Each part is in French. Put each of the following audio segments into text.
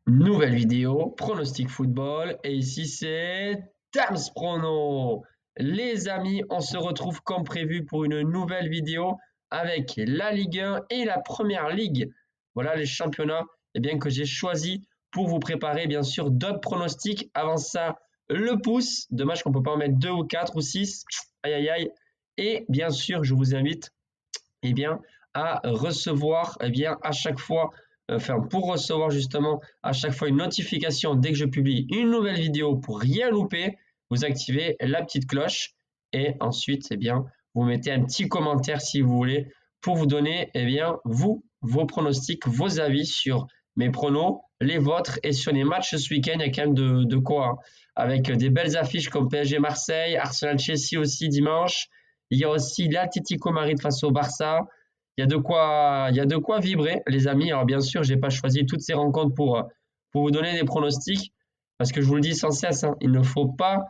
Nouvelle vidéo, pronostic football, et ici c'est Tams Prono. Les amis, on se retrouve comme prévu pour une nouvelle vidéo avec la Ligue 1 et la Première Ligue. Voilà les championnats que j'ai choisi pour vous préparer bien sûr d'autres pronostics. Avant ça, le pouce, dommage qu'on ne peut pas en mettre 2 ou 4 ou 6. Aïe aïe aïe. Et bien sûr, je vous invite à recevoir à chaque fois, pour recevoir justement à chaque fois une notification dès que je publie une nouvelle vidéo pour rien louper, vous activez la petite cloche et ensuite vous mettez un petit commentaire si vous voulez pour vous donner vos pronostics, vos avis sur mes pronos, les vôtres et sur les matchs ce week-end. Il y a quand même de quoi, hein, avec des belles affiches comme PSG Marseille, Arsenal Chelsea aussi dimanche. Il y a aussi l'Atlético Madrid face au Barça. Il y a de quoi vibrer, les amis. Alors bien sûr, j'ai pas choisi toutes ces rencontres pour vous donner des pronostics, parce que je vous le dis sans cesse, hein, il ne faut pas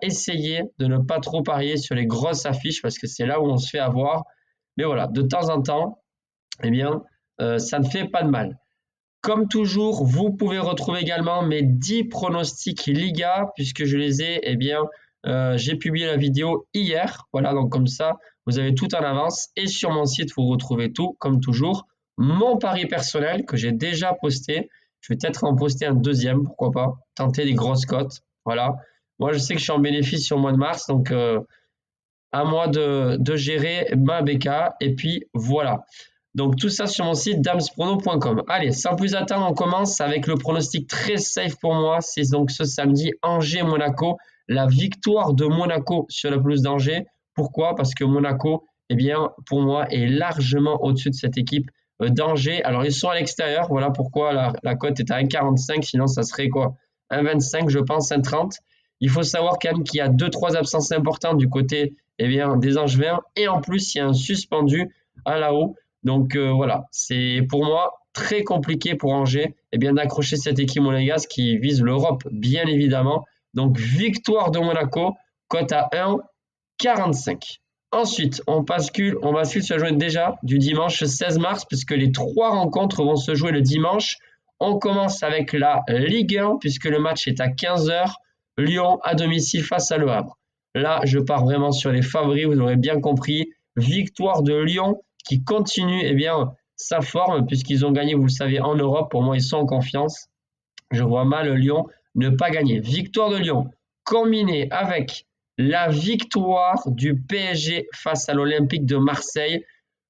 essayer de ne pas trop parier sur les grosses affiches, parce que c'est là où on se fait avoir. Mais voilà, de temps en temps, ça ne fait pas de mal. Comme toujours, vous pouvez retrouver également mes 10 pronostics Liga, puisque je les ai, j'ai publié la vidéo hier. Voilà, donc comme ça, vous avez tout en avance. Et sur mon site, vous retrouvez tout, comme toujours. Mon pari personnel que j'ai déjà posté. Je vais peut-être en poster un deuxième, pourquoi pas. Tenter des grosses cotes. Voilà. Moi, je sais que je suis en bénéfice sur le mois de mars, donc à moi de gérer ma BK. Et puis voilà. Donc tout ça sur mon site damsprono.com. Allez, sans plus attendre, on commence avec le pronostic très safe pour moi. C'est donc ce samedi Angers-Monaco. La victoire de Monaco sur la pelouse d'Angers. Pourquoi? Parce que Monaco, pour moi, est largement au-dessus de cette équipe d'Angers. Alors ils sont à l'extérieur, voilà pourquoi la cote est à 1,45, sinon ça serait quoi? 1,25 je pense, 1,30. Il faut savoir quand même qu'il y a 2-3 absences importantes du côté des Angevins. Et en plus, il y a un suspendu à la haut. Donc voilà, c'est pour moi très compliqué pour Angers d'accrocher cette équipe monégasque qui vise l'Europe, bien évidemment. Donc victoire de Monaco, cote à 1,45. Ensuite, on bascule sur la journée déjà du dimanche 16 mars, puisque les 3 rencontres vont se jouer le dimanche. On commence avec la Ligue 1, puisque le match est à 15 h. Lyon à domicile face à Le Havre. Là, je pars vraiment sur les favoris, vous aurez bien compris. Victoire de Lyon qui continue sa forme, puisqu'ils ont gagné, vous le savez, en Europe. Pour moi, ils sont en confiance. Je vois mal Lyon ne pas gagner. Victoire de Lyon combinée avec la victoire du PSG face à l'Olympique de Marseille.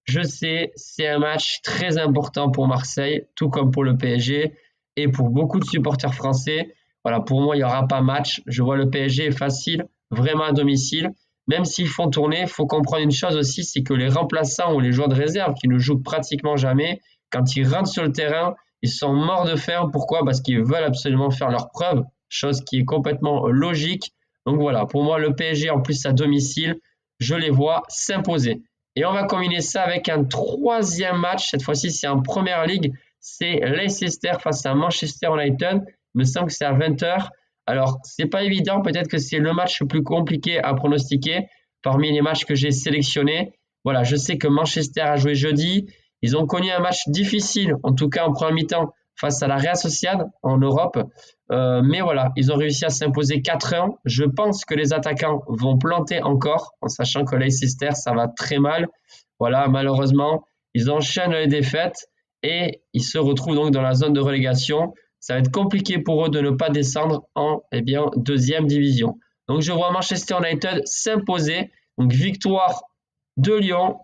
Je sais, c'est un match très important pour Marseille, tout comme pour le PSG et pour beaucoup de supporters français. Voilà, pour moi, il n'y aura pas match. Je vois le PSG facile, vraiment à domicile. Même s'ils font tourner, il faut comprendre une chose aussi, c'est que les remplaçants ou les joueurs de réserve qui ne jouent pratiquement jamais, quand ils rentrent sur le terrain, ils sont morts de faim. Pourquoi? Parce qu'ils veulent absolument faire leur preuve, chose qui est complètement logique. Donc voilà, pour moi, le PSG en plus à domicile, je les vois s'imposer. Et on va combiner ça avec un troisième match. Cette fois-ci, c'est en Première Ligue. C'est Leicester face à Manchester United. Il me semble que c'est à 20 h. Alors, c'est pas évident. Peut-être que c'est le match le plus compliqué à pronostiquer parmi les matchs que j'ai sélectionnés. Voilà, je sais que Manchester a joué jeudi. Ils ont connu un match difficile, en tout cas en première mi-temps, face à la Real Sociedad en Europe. Mais voilà, ils ont réussi à s'imposer 4-1. Je pense que les attaquants vont planter encore, en sachant que Leicester, ça va très mal. Voilà, malheureusement, ils enchaînent les défaites et ils se retrouvent donc dans la zone de relégation. Ça va être compliqué pour eux de ne pas descendre en deuxième division. Donc je vois Manchester United s'imposer. Donc victoire de Lyon,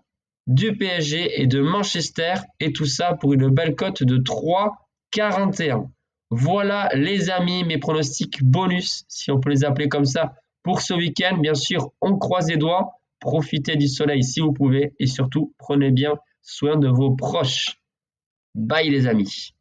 du PSG et de Manchester, et tout ça pour une belle cote de 3,41. Voilà les amis, mes pronostics bonus, si on peut les appeler comme ça, pour ce week-end. Bien sûr, on croise les doigts, profitez du soleil si vous pouvez, et surtout, prenez bien soin de vos proches. Bye les amis.